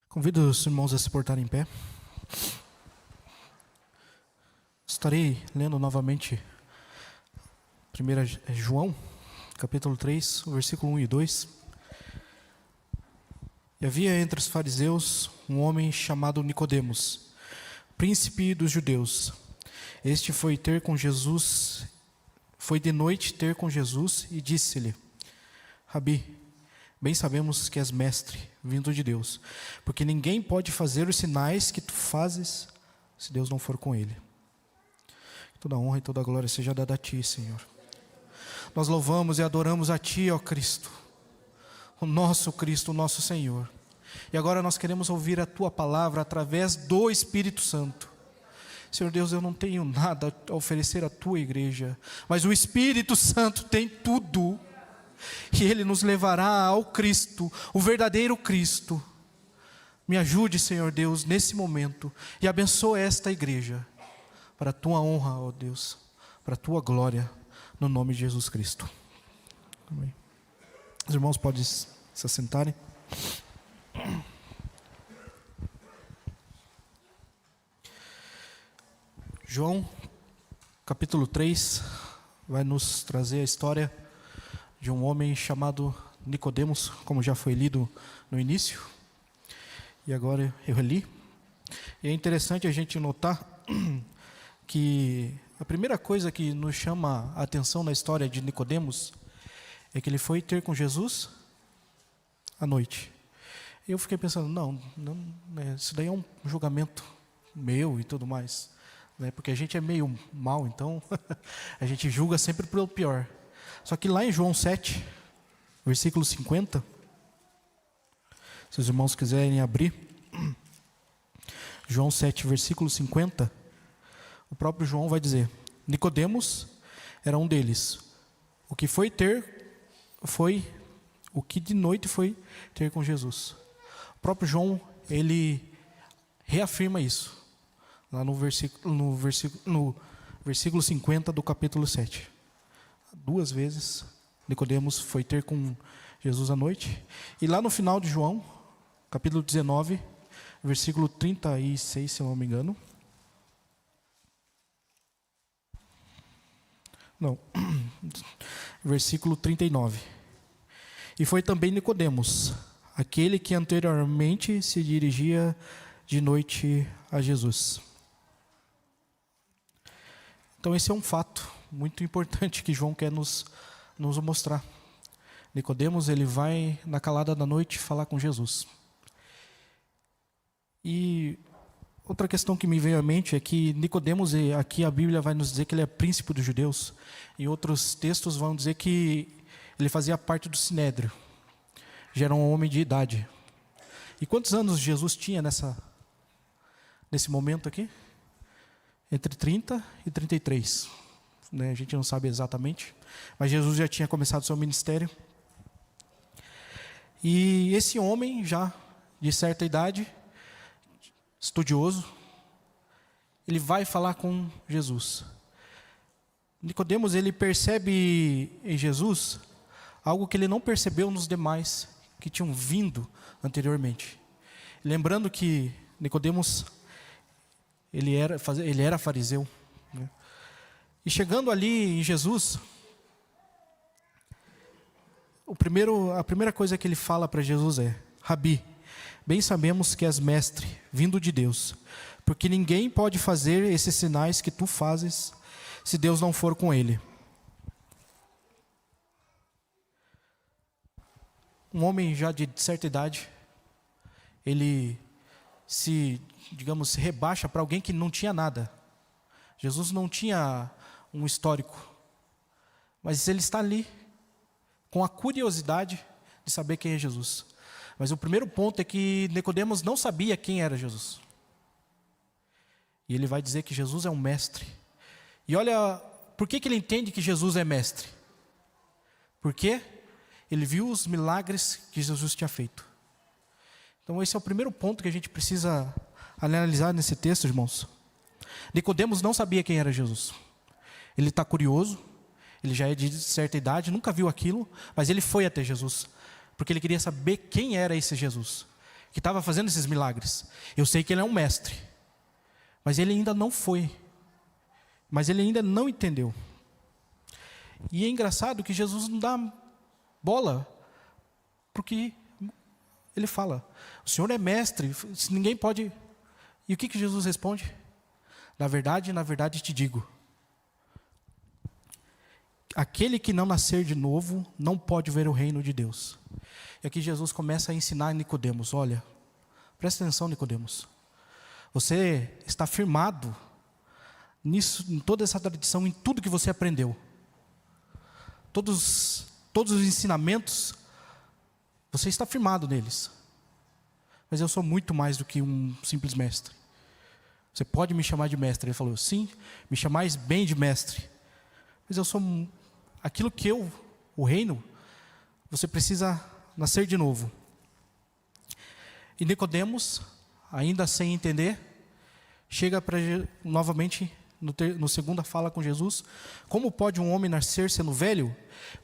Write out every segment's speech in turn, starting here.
Convido os irmãos a se portarem em pé. Estarei lendo novamente 1 João, capítulo 3, versículo 1 e 2. E havia entre os fariseus um homem chamado Nicodemos, príncipe dos judeus. Este foi de noite ter com Jesus e disse-lhe: Rabi, bem sabemos que és mestre, vindo de Deus, porque ninguém pode fazer os sinais que tu fazes, se Deus não for com ele. Toda honra e toda glória seja dada a ti, Senhor. Nós louvamos e adoramos a ti, ó Cristo, o nosso Senhor. E agora nós queremos ouvir a tua palavra através do Espírito Santo. Senhor Deus, eu não tenho nada a oferecer à tua igreja, mas o Espírito Santo tem tudo. E Ele nos levará ao Cristo, o verdadeiro Cristo. Me ajude, Senhor Deus, nesse momento, e abençoe esta igreja, para a tua honra, ó Deus, para a tua glória, no nome de Jesus Cristo. Amém. Os irmãos podem se assentarem. João, capítulo 3, vai nos trazer a história de um homem chamado Nicodemos, como já foi lido no início, e agora eu li. E é interessante a gente notar que a primeira coisa que nos chama a atenção na história de Nicodemos é que ele foi ter com Jesus à noite. E eu fiquei pensando, não, isso daí é um julgamento meu e tudo mais, né? Porque a gente é meio mal, então a gente julga sempre pelo pior. Só que lá em João 7, versículo 50, se os irmãos quiserem abrir, João 7, versículo 50, o próprio João vai dizer: Nicodemos era um deles. O que de noite foi ter com Jesus. O próprio João, ele reafirma isso, lá no versículo 50 do capítulo 7. Duas vezes Nicodemos foi ter com Jesus à noite. E lá no final de João, capítulo 19, versículo 36, se eu não me engano. Não, versículo 39. E foi também Nicodemos, aquele que anteriormente se dirigia de noite a Jesus. Então esse é um fato muito importante que João quer nos mostrar. Nicodemos, ele vai na calada da noite falar com Jesus. E outra questão que me veio à mente é que Nicodemos, aqui a Bíblia vai nos dizer que ele é príncipe dos judeus. E outros textos vão dizer que ele fazia parte do sinédrio. Já era um homem de idade. E quantos anos Jesus tinha nesse momento aqui? Entre 30 e 33. A gente não sabe exatamente, mas Jesus já tinha começado seu ministério. E esse homem, já de certa idade, estudioso, ele vai falar com Jesus. Nicodemos, ele percebe em Jesus algo que ele não percebeu nos demais que tinham vindo anteriormente. Lembrando que Nicodemos, ele era fariseu, né? E chegando ali em Jesus, a primeira coisa que ele fala para Jesus é: Rabi, bem sabemos que és mestre, vindo de Deus, porque ninguém pode fazer esses sinais que tu fazes, se Deus não for com ele. Um homem já de certa idade, ele se rebaixa para alguém que não tinha nada. Jesus não tinha um histórico, mas ele está ali com a curiosidade de saber quem é Jesus. Mas o primeiro ponto é que Nicodemos não sabia quem era Jesus. E ele vai dizer que Jesus é um mestre. E olha, por que ele entende que Jesus é mestre? Porque ele viu os milagres que Jesus tinha feito. Então esse é o primeiro ponto que a gente precisa analisar nesse texto, irmãos. Nicodemos não sabia quem era Jesus. Ele está curioso, ele já é de certa idade, nunca viu aquilo, mas ele foi até Jesus, porque ele queria saber quem era esse Jesus. que estava fazendo esses milagres. Eu sei que ele é um mestre, mas ele ainda não foi, mas ele ainda não entendeu. E é engraçado que Jesus não dá bola, porque ele fala, o Senhor é mestre, se ninguém pode... E o que Jesus responde? Na verdade te digo, aquele que não nascer de novo, não pode ver o reino de Deus. E aqui Jesus começa a ensinar Nicodemos, olha, presta atenção, Nicodemos, você está firmado nisso, em toda essa tradição, em tudo que você aprendeu. Todos os ensinamentos, você está firmado neles. Mas eu sou muito mais do que um simples mestre. Você pode me chamar de mestre. Ele falou, sim, me chamais bem de mestre. Mas eu sou aquilo que o reino, você precisa nascer de novo. E Nicodemos, ainda sem entender, chega novamente no segunda fala com Jesus. Como pode um homem nascer sendo velho?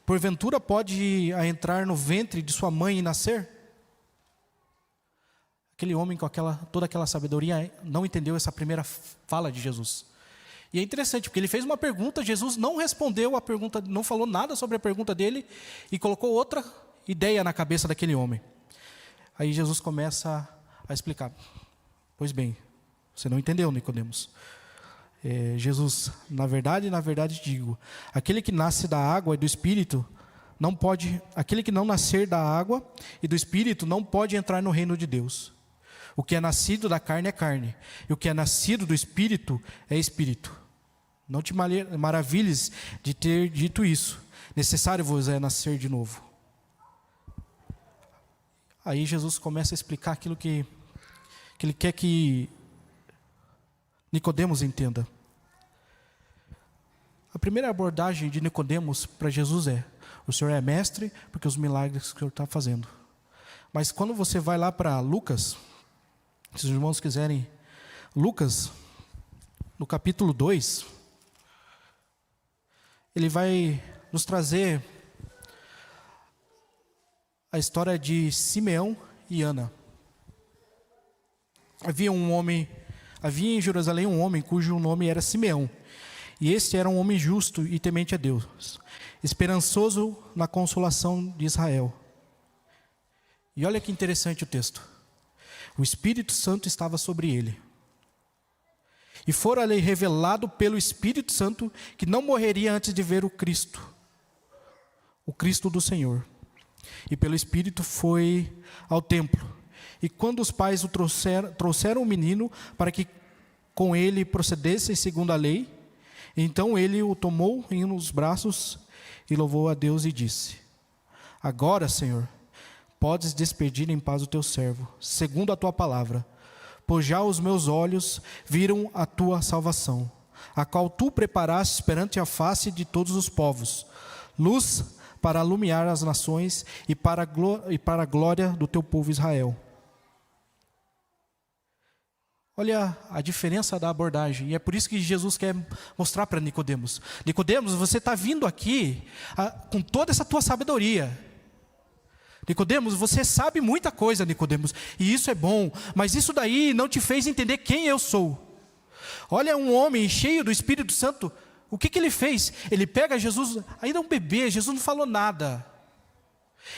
Porventura pode entrar no ventre de sua mãe e nascer? Aquele homem com toda aquela sabedoria não entendeu essa primeira fala de Jesus. E é interessante, porque ele fez uma pergunta, Jesus não respondeu a pergunta, não falou nada sobre a pergunta dele, e colocou outra ideia na cabeça daquele homem. Aí Jesus começa a explicar. Pois bem, você não entendeu, Nicodemos. Jesus, na verdade digo, aquele que nasce da água e do Espírito, aquele que não nascer da água e do Espírito, não pode entrar no reino de Deus. O que é nascido da carne é carne, e o que é nascido do Espírito é Espírito. Não te maravilhes de ter dito isso, necessário vos é nascer de novo. Aí Jesus começa a explicar aquilo que ele quer que Nicodemos entenda. A primeira abordagem de Nicodemos para Jesus é, o Senhor é mestre, porque os milagres que o Senhor está fazendo. Mas quando você vai lá para Lucas, se os irmãos quiserem, Lucas, no capítulo 2, ele vai nos trazer a história de Simeão e Ana. Havia em Jerusalém um homem cujo nome era Simeão. E este era um homem justo e temente a Deus, esperançoso na consolação de Israel. E olha que interessante o texto. O Espírito Santo estava sobre ele. E fora-lhe revelado pelo Espírito Santo que não morreria antes de ver o Cristo do Senhor. E pelo Espírito foi ao templo. E quando os pais o trouxeram o menino para que com ele procedessem segundo a lei, então ele o tomou nos braços e louvou a Deus e disse: agora, Senhor, podes despedir em paz o teu servo, segundo a tua palavra, pois já os meus olhos viram a tua salvação, a qual tu preparaste perante a face de todos os povos, luz para alumiar as nações e para a glória do teu povo Israel. Olha a diferença da abordagem, e é por isso que Jesus quer mostrar para Nicodemos. Nicodemos, você está vindo aqui com toda essa tua sabedoria. Nicodemos, você sabe muita coisa, Nicodemos, e isso é bom, mas isso daí não te fez entender quem eu sou. Olha um homem cheio do Espírito Santo, o que ele fez? Ele pega Jesus, ainda um bebê, Jesus não falou nada.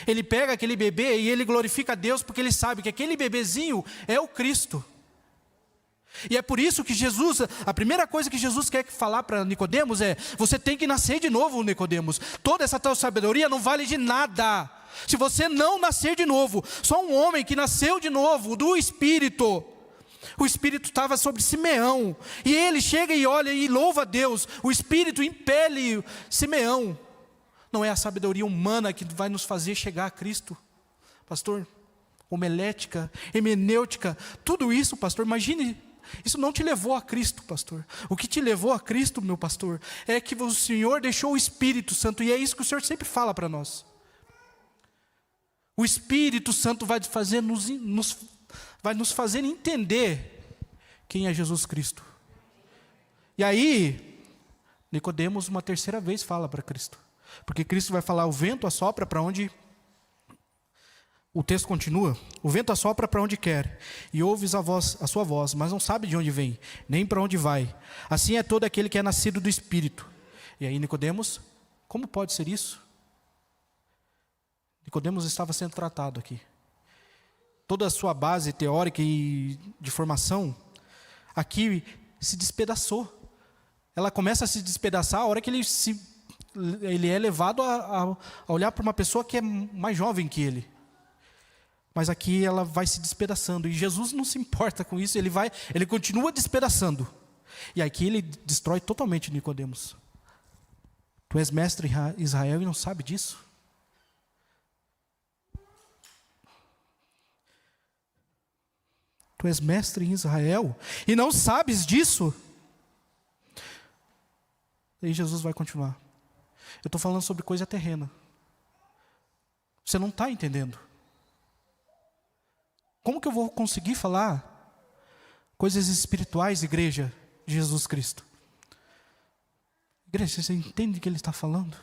Ele pega aquele bebê e ele glorifica a Deus, porque ele sabe que aquele bebezinho é o Cristo. E é por isso que Jesus, a primeira coisa que Jesus quer falar para Nicodemos é: você tem que nascer de novo, Nicodemos. Toda essa tua sabedoria não vale de nada se você não nascer de novo. Só um homem que nasceu de novo do Espírito. O Espírito estava sobre Simeão, e ele chega e olha e louva a Deus. O Espírito impele Simeão. Não é a sabedoria humana que vai nos fazer chegar a Cristo, pastor. Homilética, hermenêutica, tudo isso, pastor, imagine. Isso não te levou a Cristo, pastor. O que te levou a Cristo, meu pastor, é que o Senhor deixou o Espírito Santo. E é isso que o Senhor sempre fala para nós. O Espírito Santo vai nos fazer entender quem é Jesus Cristo. E aí, Nicodemos uma terceira vez fala para Cristo. Porque Cristo vai falar: o vento assopra para onde O texto continua: o vento assopra para onde quer, e ouves a sua voz, mas não sabe de onde vem, nem para onde vai. Assim é todo aquele que é nascido do Espírito. E aí Nicodemos, como pode ser isso? Nicodemos estava sendo tratado aqui. Toda a sua base teórica e de formação, aqui se despedaçou. Ela começa a se despedaçar a hora que ele é levado a olhar para uma pessoa que é mais jovem que ele. Mas aqui ela vai se despedaçando, e Jesus não se importa com isso, ele continua despedaçando. E aqui ele destrói totalmente Nicodemos. Tu és mestre em Israel e não sabe disso? Tu és mestre em Israel e não sabes disso? E Jesus vai continuar. Eu estou falando sobre coisa terrena. Você não está entendendo. Como que eu vou conseguir falar coisas espirituais, igreja de Jesus Cristo? Igreja, você entende o que ele está falando?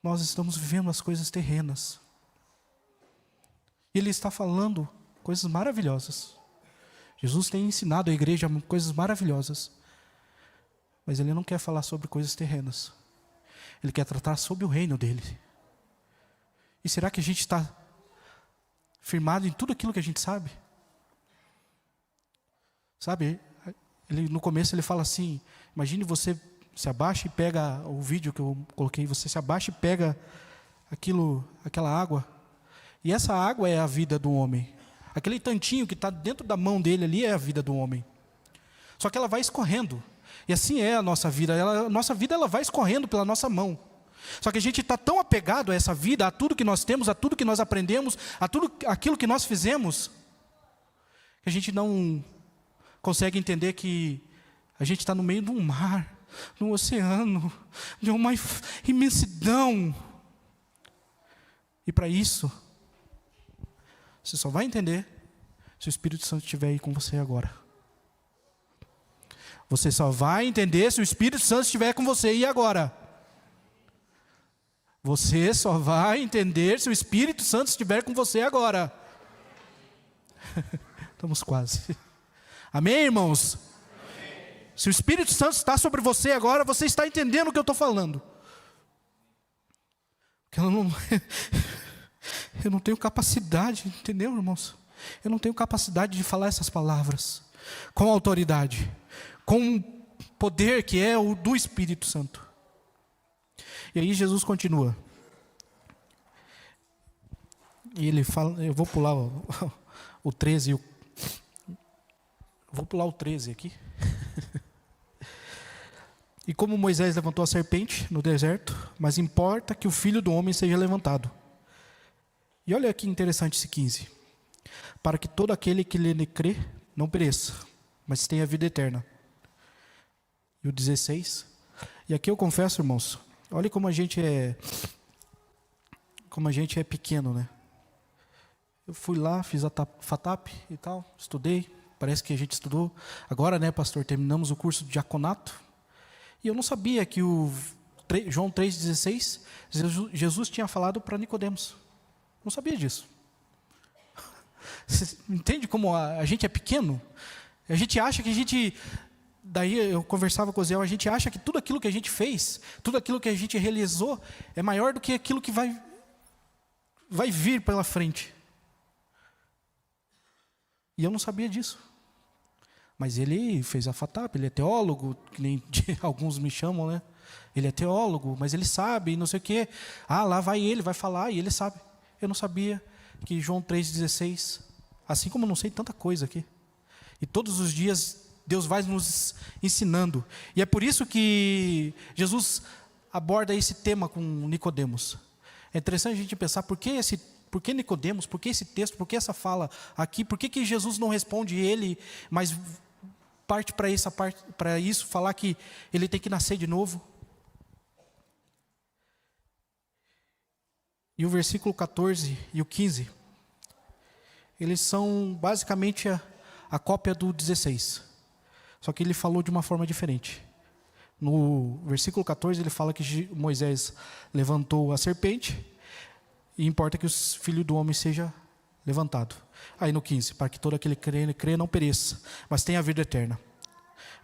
Nós estamos vivendo as coisas terrenas. Ele está falando coisas maravilhosas. Jesus tem ensinado a igreja coisas maravilhosas. Mas ele não quer falar sobre coisas terrenas. Ele quer tratar sobre o reino dele. E será que a gente está firmado em tudo aquilo que a gente sabe? Sabe, no começo ele fala assim: imagine você se abaixa e pega o vídeo que eu coloquei, você se abaixa e pega aquela água. E essa água é a vida do homem. Aquele tantinho que está dentro da mão dele ali é a vida do homem. Só que ela vai escorrendo. E assim é a nossa vida. A nossa vida ela vai escorrendo pela nossa mão. Só que a gente está tão apegado a essa vida, a tudo que nós temos, a tudo que nós aprendemos, a tudo aquilo que nós fizemos, que a gente não consegue entender que a gente está no meio de um mar, de um oceano, de uma imensidão. E para isso, você só vai entender se o Espírito Santo estiver aí com você agora. Você só vai entender se o Espírito Santo estiver com você e agora. Você só vai entender se o Espírito Santo estiver com você agora. Estamos quase. Amém, irmãos? Amém. Se o Espírito Santo está sobre você agora, você está entendendo o que eu estou falando. Porque eu não tenho capacidade, entendeu, irmãos? Eu não tenho capacidade de falar essas palavras com autoridade, com o poder que é o do Espírito Santo. E aí Jesus continua. E ele fala, eu vou pular o 13, vou pular o 13 aqui. E como Moisés levantou a serpente no deserto, mas importa que o Filho do Homem seja levantado. E olha que interessante esse 15. Para que todo aquele que nele crê não pereça, mas tenha vida eterna. E o 16. E aqui eu confesso, irmãos, olha como a gente é pequeno, né? Eu fui lá, fiz a FATAP e tal, estudei, parece que a gente estudou. Agora, né, pastor, terminamos o curso de diaconato. E eu não sabia que João 3,16, Jesus tinha falado para Nicodemos. Não sabia disso. Você entende como a gente é pequeno? A gente acha que a gente... Daí eu conversava com o Zé, a gente acha que tudo aquilo que a gente fez, tudo aquilo que a gente realizou, é maior do que aquilo que vai vir pela frente. E eu não sabia disso. Mas ele fez a FATAP, ele é teólogo, que nem alguns me chamam, né? Ele é teólogo, mas ele sabe, não sei o quê. Ah, lá vai ele, vai falar, e ele sabe. Eu não sabia que João 3,16, assim como eu não sei tanta coisa aqui. E todos os dias Deus vai nos ensinando. E é por isso que Jesus aborda esse tema com Nicodemos. É interessante a gente pensar por que Nicodemos, por que esse texto, por que essa fala aqui, por que Jesus não responde ele, mas parte para isso, falar que ele tem que nascer de novo. E o versículo 14 e o 15, eles são basicamente a cópia do 16. Só que ele falou de uma forma diferente. No versículo 14 ele fala que Moisés levantou a serpente. E importa que o Filho do Homem seja levantado. Aí no 15, para que todo aquele que crê não pereça, mas tenha a vida eterna.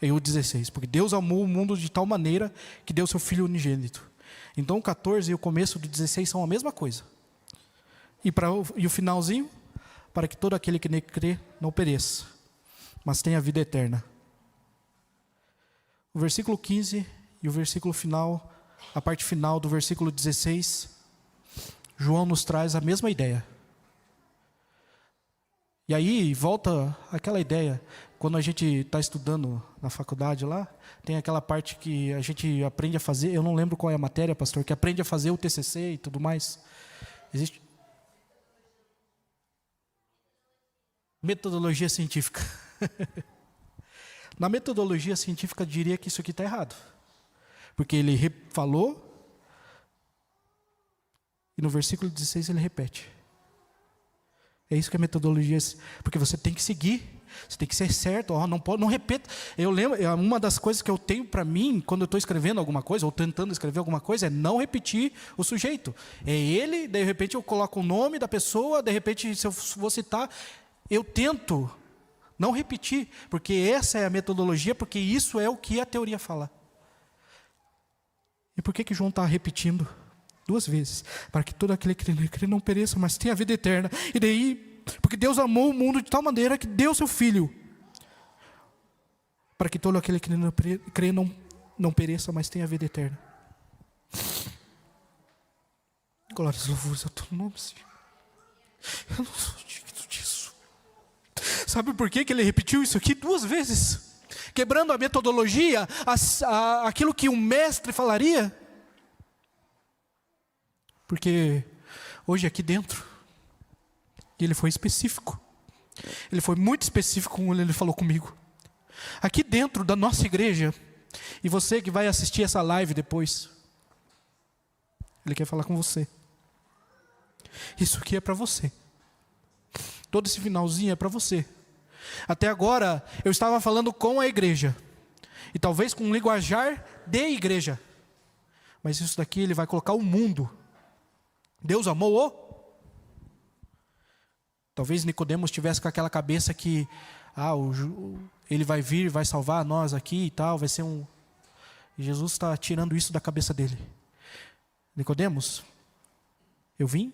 Aí o 16, porque Deus amou o mundo de tal maneira que deu seu Filho unigênito. Então o 14 e o começo do 16 são a mesma coisa. E o finalzinho, para que todo aquele que nele crê não pereça, mas tenha a vida eterna. O versículo 15 e o versículo final, a parte final do versículo 16, João nos traz a mesma ideia. E aí volta aquela ideia, quando a gente está estudando na faculdade lá, tem aquela parte que a gente aprende a fazer, eu não lembro qual é a matéria, pastor, que aprende a fazer o TCC e tudo mais. Existe metodologia científica. Na metodologia científica, diria que isso aqui está errado. Porque ele falou, e no versículo 16 ele repete. É isso que é metodologia, porque você tem que seguir, você tem que ser certo, não pode, não repita. Eu lembro, uma das coisas que eu tenho para mim, quando eu estou escrevendo alguma coisa, ou tentando escrever alguma coisa, é não repetir o sujeito. É ele, de repente eu coloco o nome da pessoa, de repente se eu vou citar, eu tento não repetir, porque essa é a metodologia, porque isso é o que a teoria fala. E por que João está repetindo 2 vezes? Para que todo aquele que crê não pereça, mas tenha a vida eterna. E daí, porque Deus amou o mundo de tal maneira que deu seu Filho, para que todo aquele que crê não pereça, mas tenha a vida eterna. Glórias e louvores ao teu nome, Senhor. Eu não sou digno disso. Sabe por que ele repetiu isso aqui 2 vezes? Quebrando a metodologia, aquilo que um mestre falaria. Porque hoje aqui dentro, ele foi específico. Ele foi muito específico quando ele falou comigo. Aqui dentro da nossa igreja, e você que vai assistir essa live depois, ele quer falar com você. Isso aqui é para você. Todo esse finalzinho é para você. Até agora, eu estava falando com a igreja. E talvez com um linguajar de igreja. Mas isso daqui ele vai colocar o mundo. Deus amou-o. Talvez Nicodemos tivesse com aquela cabeça que ele vai vir, vai salvar nós aqui e tal, vai ser um... E Jesus está tirando isso da cabeça dele. Nicodemos, eu vim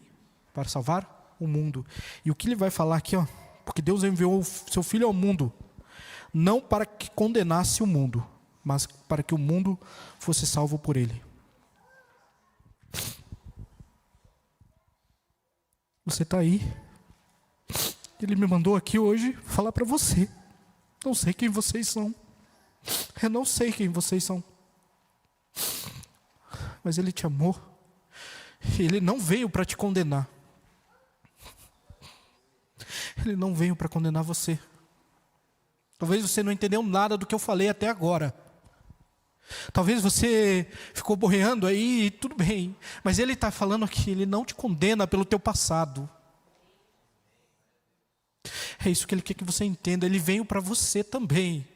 para salvar o mundo. E o que ele vai falar aqui, porque Deus enviou o seu Filho ao mundo, não para que condenasse o mundo, mas para que o mundo fosse salvo por ele. Você está aí. Ele me mandou aqui hoje falar para você. Não sei quem vocês são. Eu não sei quem vocês são. Mas Ele te amou. Ele não veio para te condenar. Ele não veio para condenar você. Talvez você não entendeu nada do que eu falei até agora. Talvez você ficou boiando aí, tudo bem. Mas Ele está falando aqui, Ele não te condena pelo teu passado. É isso que Ele quer que você entenda. Ele veio para você também.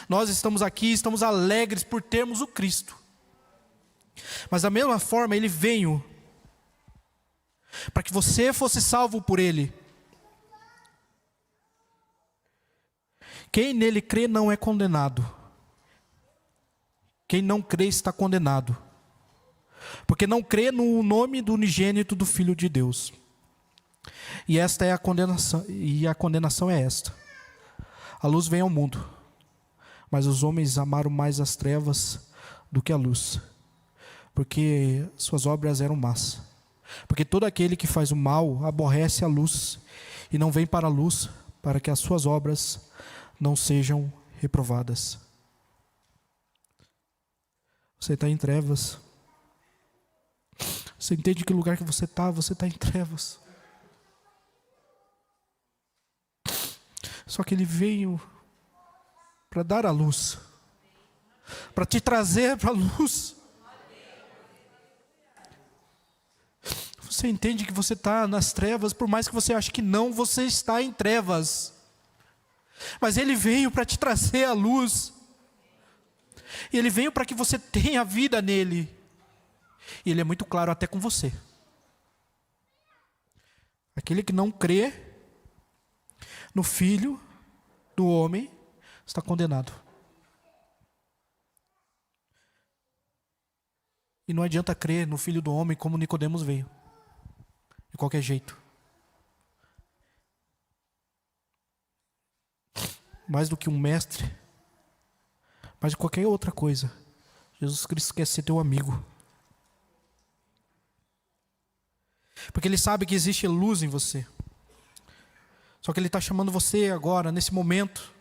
Nós estamos aqui, estamos alegres por termos o Cristo. Mas da mesma forma, Ele veio para que você fosse salvo por Ele. Quem nele crê não é condenado. Quem não crê está condenado. Porque não crê no nome do unigênito do Filho de Deus. E esta é a condenação, e a condenação é esta: a luz vem ao mundo, mas os homens amaram mais as trevas do que a luz, porque suas obras eram más. Porque todo aquele que faz o mal aborrece a luz e não vem para a luz, para que as suas obras não sejam reprovadas. Você está em trevas. Você entende que lugar que você está em trevas. Só que Ele veio para dar a luz, para te trazer para a luz. Você entende que você está nas trevas, por mais que você ache que não, você está em trevas. Mas Ele veio para te trazer a luz. E Ele veio para que você tenha vida nele. E Ele é muito claro até com você. Aquele que não crê no Filho do homem está condenado. E não adianta crer no Filho do homem como Nicodemos veio, de qualquer jeito. Mais do que um mestre, mais de qualquer outra coisa, Jesus Cristo quer ser teu amigo. Porque Ele sabe que existe luz em você. Só que Ele está chamando você agora, nesse momento,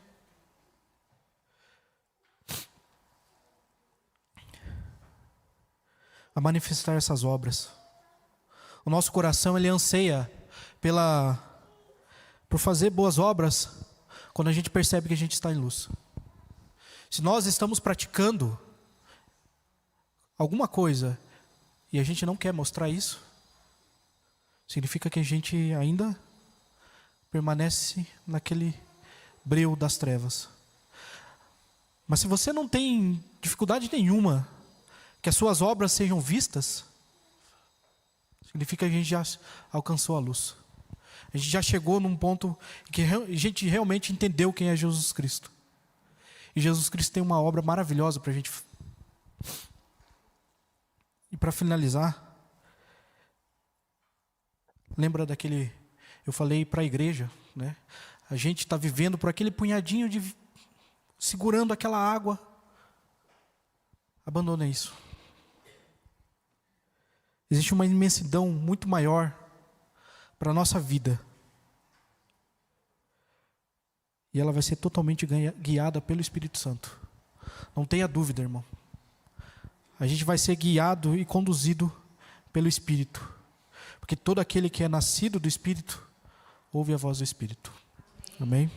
a manifestar essas obras. O nosso coração, ele anseia por fazer boas obras quando a gente percebe que a gente está em luz. Se nós estamos praticando alguma coisa e a gente não quer mostrar isso, significa que a gente ainda permanece naquele breu das trevas. Mas se você não tem dificuldade nenhuma que as suas obras sejam vistas, significa que a gente já alcançou a luz. A gente já chegou num ponto que a gente realmente entendeu quem é Jesus Cristo. E Jesus Cristo tem uma obra maravilhosa para a gente. E para finalizar, lembra daquele, eu falei para a igreja, né? A gente está vivendo por aquele punhadinho segurando aquela água. Abandona isso. Existe uma imensidão muito maior para a nossa vida. E ela vai ser totalmente guiada pelo Espírito Santo. Não tenha dúvida, irmão. A gente vai ser guiado e conduzido pelo Espírito. Porque todo aquele que é nascido do Espírito, ouve a voz do Espírito. Amém?